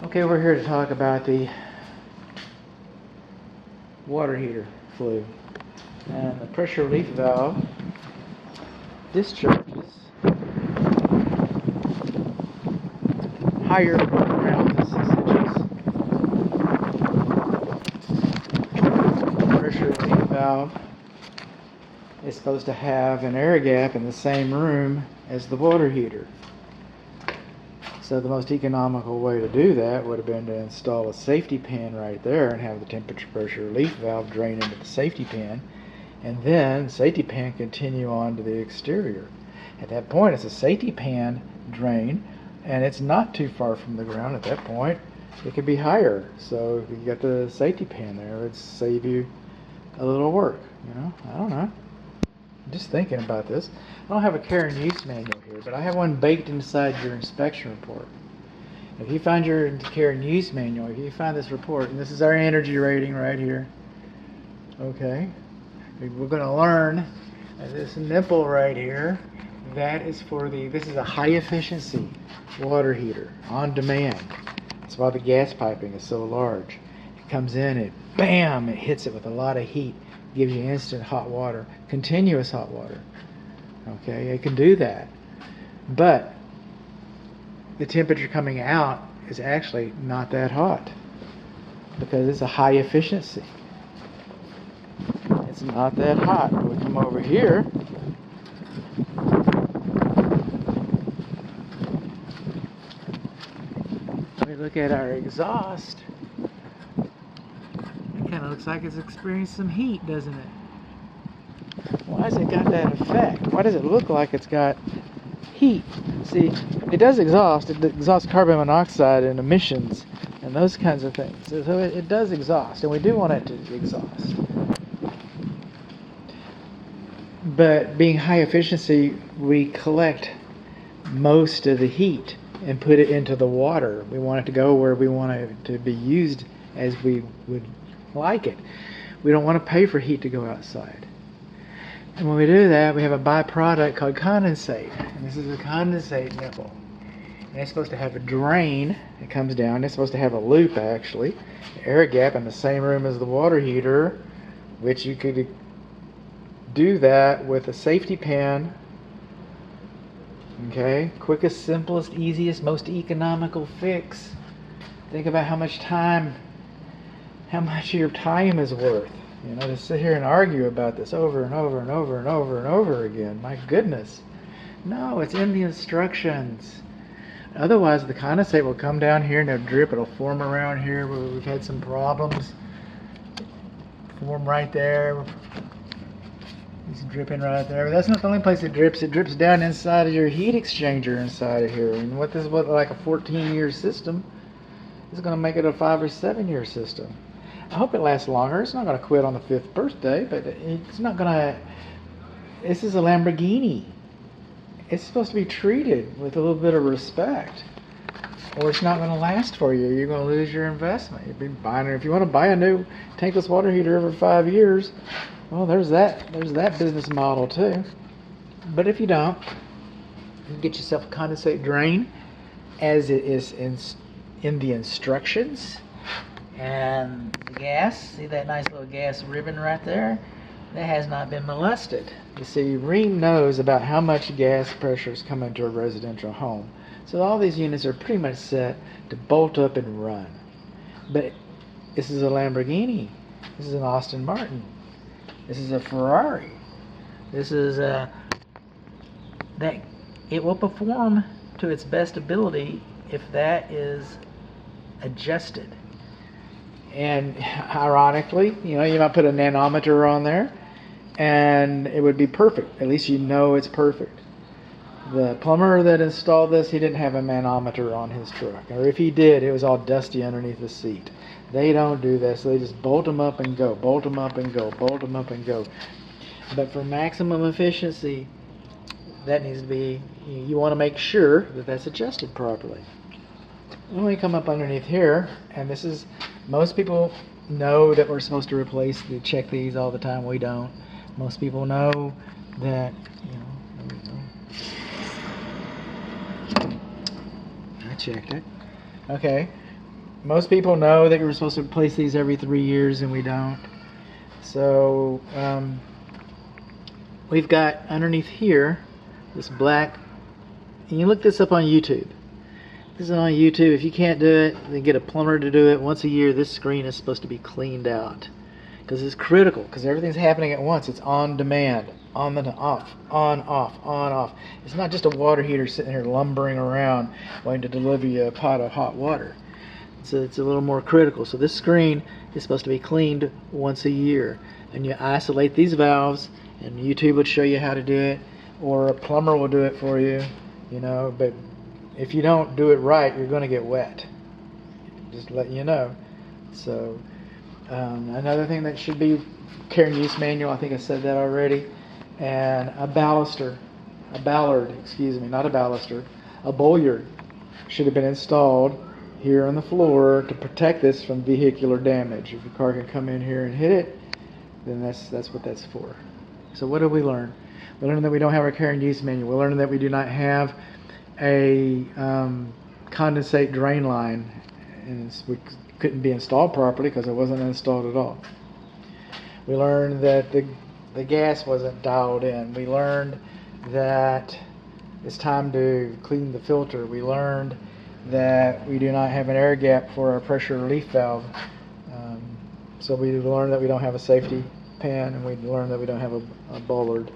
Okay, we're here to talk about the water heater fluid. And the pressure relief valve discharges higher around the 6 inches. The pressure relief valve is supposed to have an air gap in the same room as the water heater. So the most economical way to do that would have been to install a safety pan right there and have the temperature pressure relief valve drain into the safety pan, and then the safety pan continue on to the exterior. At that point, it's a safety pan drain, and it's not too far from the ground at that point. It could be higher, so if you got the safety pan there, it would save you a little work. I don't know. I'm just thinking about this. I don't have a care and use manual here, but I have one baked inside your inspection report. If you find your care and use manual, if you find this report, and this is our energy rating right here, okay, we're going to learn this nipple right here, that is for this is a high efficiency water heater on demand. That's why the gas piping is so large. It comes in and bam, it hits it with a lot of heat, gives you instant hot water, continuous hot water. Okay, it can do that. But the temperature coming out is actually not that hot because it's a high efficiency. It's not that hot. We come over here. We look at our exhaust. It kind of looks like it's experienced some heat, doesn't it? Why has it got that effect? Why does it look like it's got heat? See, it does exhaust. It exhausts carbon monoxide and emissions and those kinds of things. So it does exhaust, and we do want it to exhaust. But being high efficiency, we collect most of the heat and put it into the water. We want it to go where we want it to be used as we would like it. We don't want to pay for heat to go outside. And when we do that, we have a byproduct called condensate. And this is a condensate nipple. And it's supposed to have a drain that comes down. It's supposed to have a loop, actually, an air gap in the same room as the water heater, which you could do that with a safety pan. Okay, quickest, simplest, easiest, most economical fix. Think about how much your time is worth. To sit here and argue about this over and over and over and over and over again. My goodness. No, it's in the instructions. Otherwise, the condensate will come down here and it'll drip. It'll form around here where we've had some problems. Form right there. It's dripping right there. But that's not the only place it drips. It drips down inside of your heat exchanger inside of here. And what like a 14-year system is going to make it a 5 or 7-year system. I hope it lasts longer. It's not going to quit on the 5th birthday, but it's not going to. This is a Lamborghini. It's supposed to be treated with a little bit of respect, or it's not going to last for you. You're going to lose your investment. You'll be buying it. If you want to buy a new tankless water heater every 5 years, well, there's that business model too. But if you don't, you can get yourself a condensate drain, as it is in the instructions. And the gas, see that nice little gas ribbon right there? That has not been molested. You see, Rheem knows about how much gas pressure is coming to a residential home. So all these units are pretty much set to bolt up and run. But this is a Lamborghini. This is an Aston Martin. This is a Ferrari. This is that it will perform to its best ability if that is adjusted. And ironically, you might put a nanometer on there and it would be perfect. At least it's perfect. The plumber that installed this, he didn't have a manometer on his truck. Or if he did, it was all dusty underneath the seat. They don't do that, so they just bolt them up and go, bolt them up and go, bolt them up and go. But for maximum efficiency, that needs to be, you want to make sure that that's adjusted properly. When we come up underneath here, and most people know that we're supposed to check these all the time. We don't. Most people know that, there we go. I checked it. Okay. most people know that you're supposed to replace these every 3 years, and we don't. So we've got underneath here this black. And you look this up on YouTube. This is on YouTube. If you can't do it, then get a plumber to do it. Once a year, this screen is supposed to be cleaned out because it's critical. Because everything's happening at once. It's on demand, on the off, on off, on off. It's not just a water heater sitting here lumbering around waiting to deliver you a pot of hot water. So it's a little more critical. So this screen is supposed to be cleaned once a year, and you isolate these valves. And YouTube would show you how to do it, or a plumber will do it for you. You know, but if you don't do it right, you're going to get wet. Just letting you know. So another thing that should be care and use manual, I think I said that already, and a ballard, not a baluster, a bollard should have been installed here on the floor to protect this from vehicular damage. If your car can come in here and hit it, then that's what that's for. So what did we learn? We learned that we don't have our care and use manual. We learned that we do not have a condensate drain line, and we couldn't be installed properly because it wasn't installed at all. We learned that the gas wasn't dialed in. We learned that it's time to clean the filter. We learned that we do not have an air gap for our pressure relief valve. So we learned that we don't have a safety pan, and we learned that we don't have a bollard.